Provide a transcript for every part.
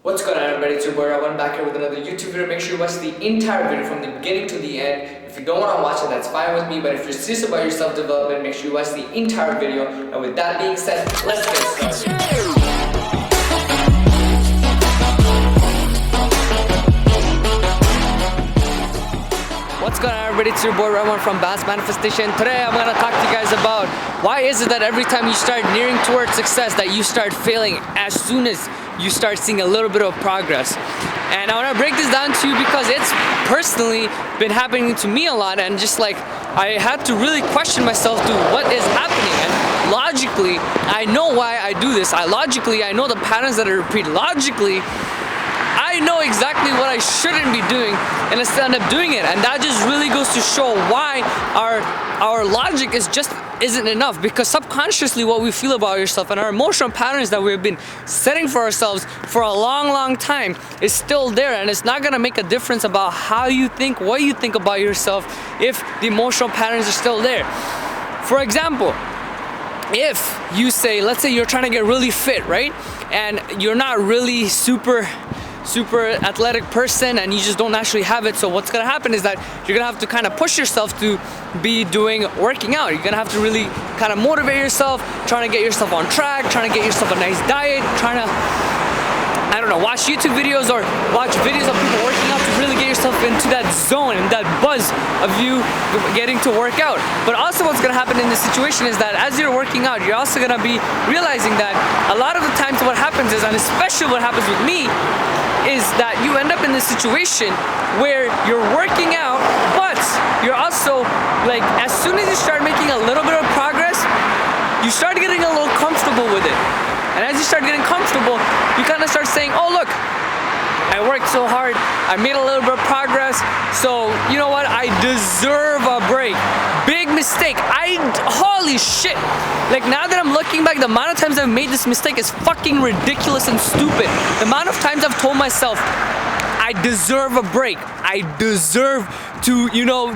What's going on, everybody? It's your boy Ravan back here with another YouTube video. Make sure you watch the entire video from the beginning to the end. If you don't want to watch it, that's fine with me, but if you're serious about your self-development, make sure you watch the entire video. And with that being said, let's get started. What's going on, everybody? It's your boy Ravan from Balance Manifestation. Today I'm going to talk to you guys about why is it that every time you start nearing towards success that you start failing as soon as you start seeing a little bit of progress. And I want to break this down to you because it's personally been happening to me a lot, and just like I had to really question myself to what is happening. And logically I know why I do this. I know the patterns that I repeat. Logically I know exactly what I shouldn't be doing, and I still end up doing it. And that just really goes to show why our logic isn't enough, because subconsciously what we feel about yourself and our emotional patterns that we've been setting for ourselves for a long time is still there, and it's not gonna make a difference about how you think, what you think about yourself if the emotional patterns are still there. For example, if you say, let's say you're trying to get really fit, right? And you're not really super athletic person and you just don't naturally have it. So what's gonna happen is that you're gonna have to kind of push yourself to be working out. You're gonna have to really kind of motivate yourself, trying to get yourself on track, trying to get yourself a nice diet, trying to, I don't know, watch YouTube videos or watch videos of people working out to really get yourself into that zone and that buzz of you getting to work out. But also what's gonna happen in this situation is that as you're working out, you're also gonna be realizing that a lot of the times what happens is, and especially what happens with me, is that you end up in this situation where you're working out, but you're also like, as soon as you start making a little bit of progress, you start getting a little comfortable with it. And as you start getting comfortable, you kind of start saying, oh look, I worked so hard, I made a little bit of progress, so you know what, I deserve a break. Big mistake. Holy shit. Like, now that I'm looking back, the amount of times I've made this mistake is fucking ridiculous and stupid. The amount of times I've told myself, I deserve a break. I deserve to,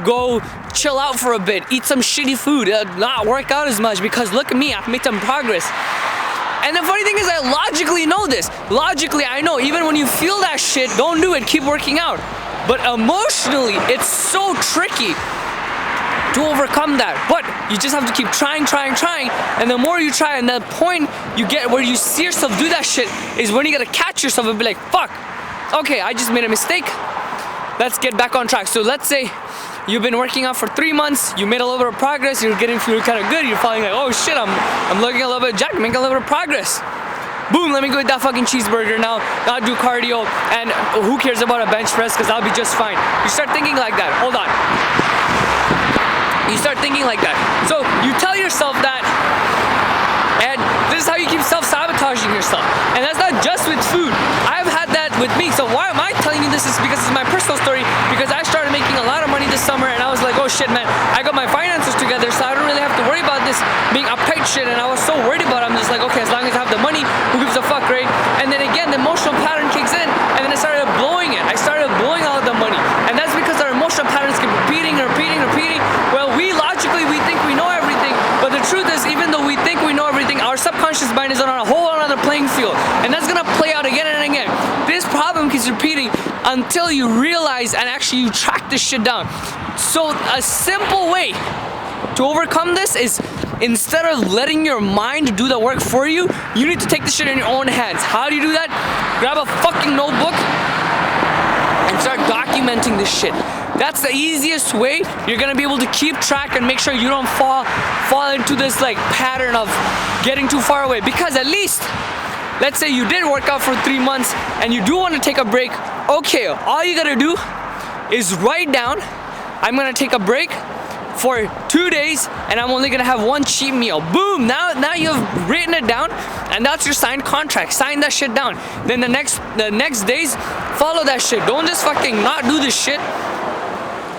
go chill out for a bit, eat some shitty food, not work out as much, because look at me, I've made some progress. And the funny thing is, I logically know this. Logically, I know even when you feel that shit, don't do it, keep working out. But emotionally, it's so tricky to overcome that. But you just have to keep trying. And the more you try, and the point you get where you see yourself do that shit is when you gotta catch yourself and be like, fuck, okay, I just made a mistake. Let's get back on track. So let's say you've been working out for 3 months, you made a little bit of progress, you're feeling kind of good, you're feeling like, oh shit, I'm looking a little bit jacked, making a little bit of progress. Boom, let me go eat that fucking cheeseburger now, not do cardio, and who cares about a bench press, because I'll be just fine. You start thinking like that. Hold on. You start thinking like that. So you tell yourself that, and this is how you keep self-sabotaging yourself. And that's not just with food. I've had that with me. So why am I telling you this? Is because it's my personal story, because I started making a lot of money this summer, and I was like, oh shit, man, I got my finances together, so I don't really have to worry about this being uptight shit. And I was so worried about it. I'm just like, okay, as long as I have the money, who gives a fuck, right? And then again, the emotional pattern kicks in, and then I started blowing it. I started blowing all the money. And that's because our emotional patterns keep repeating. Well, we think we know everything, but the truth is, even though we think we know everything, our subconscious mind is on a whole other playing field, and that's gonna play out again and again. This problem keeps repeating until you realize and actually you track this shit down. So a simple way to overcome this is, instead of letting your mind do the work for you, you need to take this shit in your own hands. How do you do that? Grab a fucking notebook and start documenting this shit. That's the easiest way you're gonna be able to keep track and make sure you don't fall into this like pattern of getting too far away. Because at least, let's say you did work out for 3 months and you do want to take a break. Okay, all you gotta do is write down, I'm gonna take a break for 2 days and I'm only gonna have 1 cheat meal. Boom, now you've written it down, and that's your signed contract. Sign that shit down. Then the next days, follow that shit. Don't just fucking not do this shit.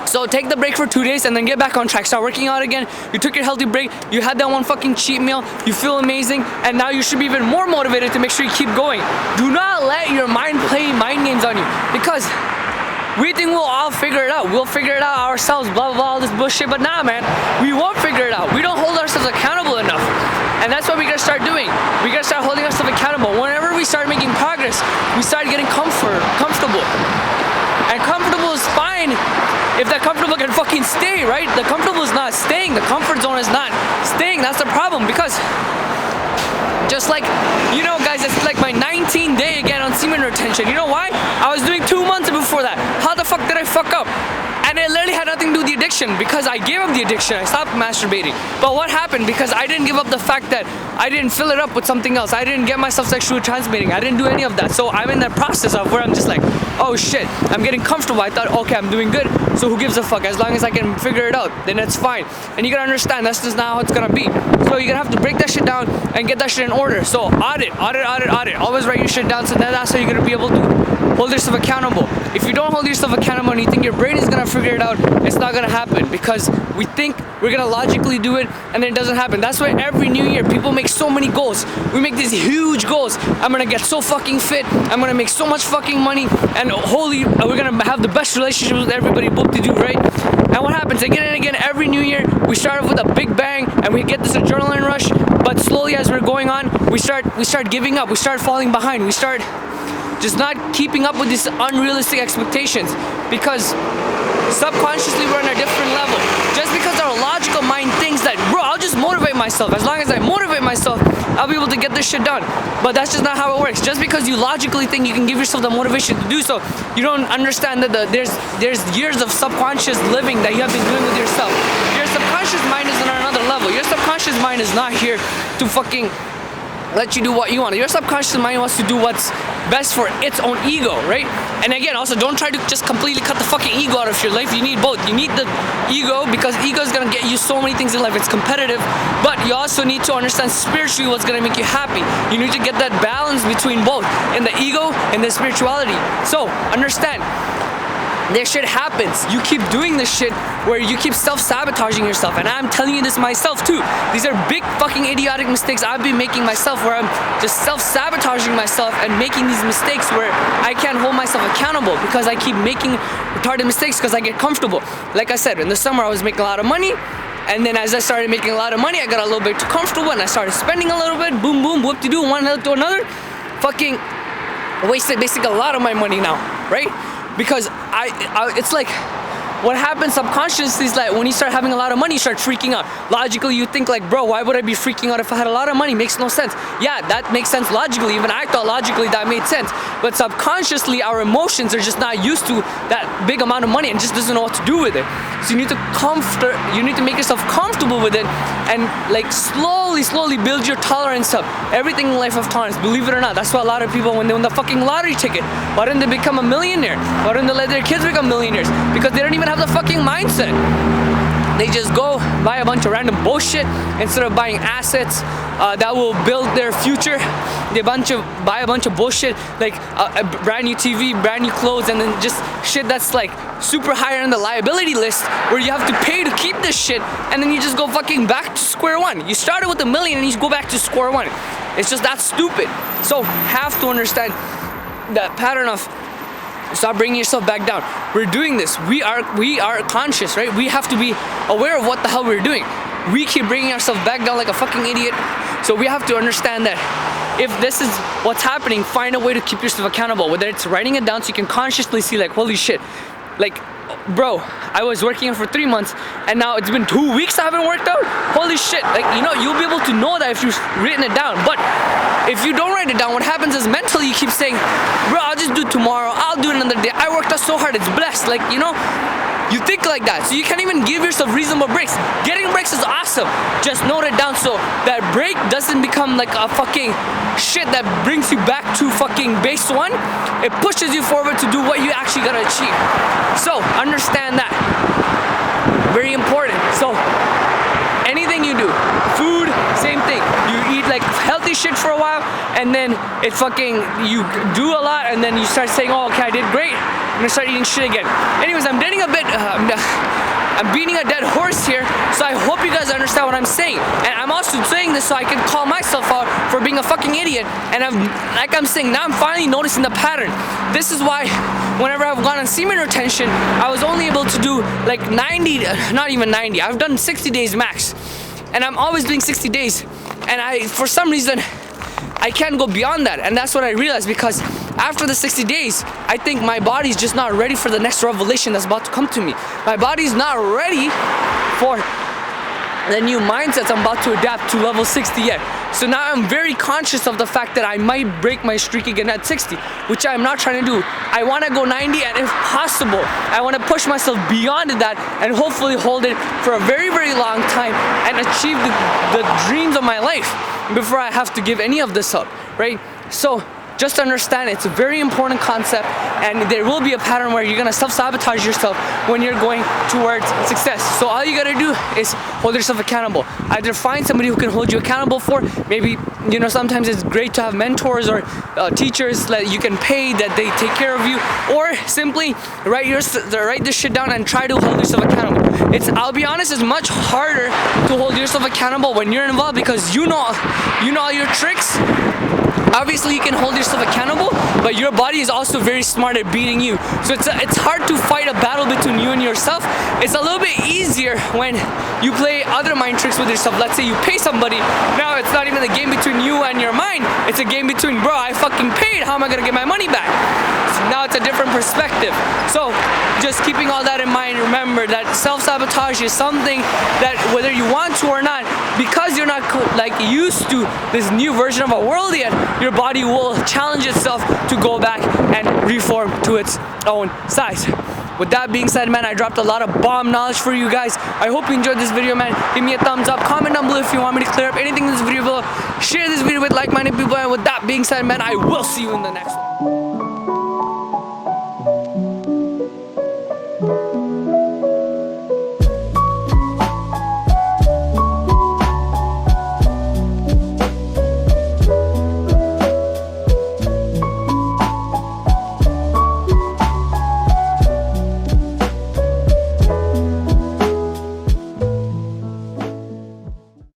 So take the break for 2 days and then get back on track. Start working out again. You took your healthy break. You had that 1 fucking cheat meal. You feel amazing. And now you should be even more motivated to make sure you keep going. Do not let your mind play mind games on you, because we think we'll all figure it out. We'll figure it out ourselves, blah, blah, blah, all this bullshit. But nah, man, we won't figure it out. We don't hold ourselves accountable enough. And that's what we gotta start doing. We gotta start holding ourselves accountable. Whenever we start making progress, we start getting comfortable. And comfortable is fine if that comfortable can fucking stay, right? The comfortable is not staying. The comfort zone is not staying. That's the problem, because just like, you know, guys, it's like my 19th day again on semen retention. You know why? I was doing 2 months before that. How the fuck did I fuck up? And it literally had nothing to do with the addiction, because I gave up the addiction. I stopped masturbating. But what happened? Because I didn't give up the fact that I didn't fill it up with something else. I didn't get myself sexually transmitting. I didn't do any of that. So I'm in that process of where I'm just like, oh shit, I'm getting comfortable. I thought, okay, I'm doing good. So who gives a fuck? As long as I can figure it out, then it's fine. And you gotta understand, that's just not how it's gonna be. So you're gonna have to break that shit down and get that shit in order. So audit. Always write your shit down, so that's how you're gonna be able to hold yourself accountable. If you don't hold yourself accountable and you think your brain is gonna figure it out, it's not gonna happen, because we think we're gonna logically do it and then it doesn't happen. That's why every new year people make so many goals. We make these huge goals. I'm gonna get so fucking fit, I'm gonna make so much fucking money, and holy, we're gonna have the best relationship with everybody, boop to do, right? And what happens again and again every new year? We start off with a big bang and we get this adrenaline rush, but slowly as we're going on, we start giving up, we start falling behind, we start just not keeping up with these unrealistic expectations, because subconsciously we're on a different level. Just because our logical mind thinks that, bro, I'll just motivate myself. As long as I motivate myself, I'll be able to get this shit done. But that's just not how it works. Just because you logically think you can give yourself the motivation to do so, you don't understand that there's years of subconscious living that you have been doing with yourself. Your subconscious mind is on another level. Your subconscious mind is not here to fucking let you do what you want. Your subconscious mind wants to do what's best for its own ego, right? And again, also, don't try to just completely cut the fucking ego out of your life. You need both. You need the ego, because ego is gonna get you so many things in life. It's competitive, but you also need to understand spiritually what's gonna make you happy. You need to get that balance between both, in the ego and the spirituality. So understand, this shit happens. You keep doing this shit where you keep self-sabotaging yourself, and I'm telling you this myself too. These are big fucking idiotic mistakes I've been making myself, where I'm just self-sabotaging myself and making these mistakes where I can't hold myself accountable, because I keep making retarded mistakes because I get comfortable. Like I said, in the summer I was making a lot of money, and then as I started making a lot of money, I got a little bit too comfortable and I started spending a little bit. Boom boom, whoop to do, one to another. Fucking wasted basically a lot of my money now, right? Because it's like, what happens subconsciously is like, when you start having a lot of money, you start freaking out. Logically, you think like, bro, why would I be freaking out if I had a lot of money? Makes no sense. Yeah, that makes sense logically. Even I thought logically that made sense. But subconsciously, our emotions are just not used to that big amount of money and just doesn't know what to do with it. So you need to make yourself comfortable with it, and like slowly build your tolerance up. Everything in life of tolerance, believe it or not. That's why a lot of people, when they win the fucking lottery ticket, why didn't they become a millionaire? Why didn't they let their kids become millionaires? Because they don't even have the fucking mindset. They just go buy a bunch of random bullshit instead of buying assets that will build their future. They buy a bunch of bullshit, like a brand new TV, brand new clothes, and then just shit that's like super higher on the liability list, where you have to pay to keep this shit, and then you just go fucking back to square one. You started with $1 million and you go back to square one. It's just that stupid. So have to understand that pattern of stop bringing yourself back down. We're doing this. We are conscious, right? We have to be aware of what the hell we're doing. We keep bringing ourselves back down like a fucking idiot. So we have to understand that if this is what's happening, find a way to keep yourself accountable. Whether it's writing it down so you can consciously see like, holy shit, like, bro, I was working out for 3 months and now it's been 2 weeks I haven't worked out. Holy shit. Like, you know, you'll be able to know that if you've written it down. But if you don't write it down, what happens is mentally you keep saying, bro, I'll just do it tomorrow, I'll do it another day. I worked out so hard, it's blessed. Like, you know, you think like that. So you can't even give yourself reasonable breaks. Getting breaks is awesome. Just note it down so that break doesn't become like a fucking shit that brings you back to fucking base one. It pushes you forward to do what you actually gotta achieve. So understand that. Very important. So anything you do, food, same thing. You eat like healthy shit for a while, and then it fucking, you do a lot, and then you start saying, oh, okay, I did great. I'm gonna start eating shit again. Anyways, I'm getting a bit, I'm beating a dead horse here, so I hope you guys understand what I'm saying. And I'm also saying this so I can call myself out for being a fucking idiot. And I'm saying, now I'm finally noticing the pattern. This is why whenever I've gone on semen retention, I was only able to do like 90, not even 90. I've done 60 days max. And I'm always doing 60 days. And for some reason, I can't go beyond that. And that's what I realized, because after the 60 days, I think my body's just not ready for the next revelation that's about to come to me. My body's not ready for the new mindsets I'm about to adapt to level 60 yet. So now I'm very conscious of the fact that I might break my streak again at 60, which I'm not trying to do. I want to go 90, and if possible, I want to push myself beyond that and hopefully hold it for a very, very long time and achieve the dreams of my life before I have to give any of this up, right? So just understand, it's a very important concept, and there will be a pattern where you're gonna self-sabotage yourself when you're going towards success. So all you gotta do is hold yourself accountable. Either find somebody who can hold you accountable for, maybe, you know, sometimes it's great to have mentors or teachers that you can pay that they take care of you, or simply write this shit down and try to hold yourself accountable. I'll be honest, it's much harder to hold yourself accountable when you're involved, because you know all your tricks. Obviously, you can hold yourself accountable, but your body is also very smart at beating you. So it's hard to fight a battle between you and yourself. It's a little bit easier when you play other mind tricks with yourself. Let's say you pay somebody. Now it's not even a game between you and your mind. It's a game between, bro, I fucking paid. How am I gonna get my money back? So now it's a different perspective. So just keeping all that in mind, remember that self-sabotage is something that, whether you want to or not, because you're not like used to this new version of a world yet, your body will challenge itself to go back and reform to its own size. With that being said, man, I dropped a lot of bomb knowledge for you guys. I hope you enjoyed this video, man. Give me a thumbs up, comment down below if you want me to clear up anything in this video below. Share this video with like-minded people, and with that being said, man, I will see you in the next one.